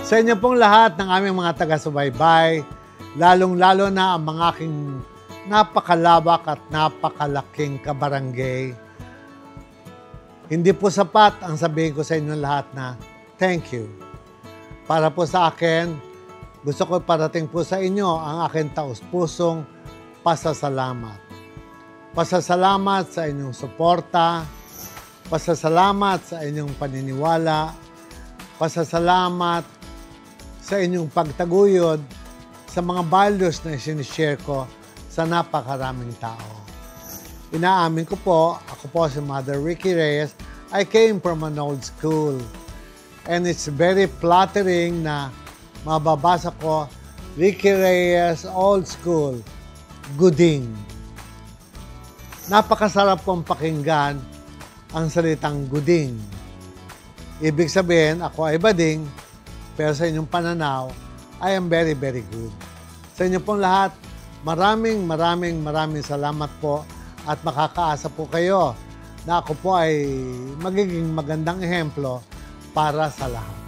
Sa inyo pong lahat ng aming mga taga-subaybay, lalong-lalo na ang mga aking napakalawak at napakalaking kabarangay. Hindi po sapat ang sabihin ko sa inyo lahat na thank you. Para po sa akin, gusto ko parating po sa inyo ang aking taus-pusong pasasalamat. Pasasalamat sa inyong suporta, pasasalamat sa inyong paniniwala, pasasalamat sa inyong pagtaguyod sa mga values na sinishare ko sa napakaraming tao. Inaamin ko po, ako po si Mother Ricky Reyes. I came from an old school. And it's very flattering na mababasa ko, Ricky Reyes, old school, gooding. Napakasarap pong pakinggan ang salitang gooding. Ibig sabihin, ako ay bading, pero sa inyong pananaw, I am very, very good. Sa inyo pong lahat, maraming salamat po at makakaasa po kayo na ako po ay magiging magandang ehemplo para sa lahat.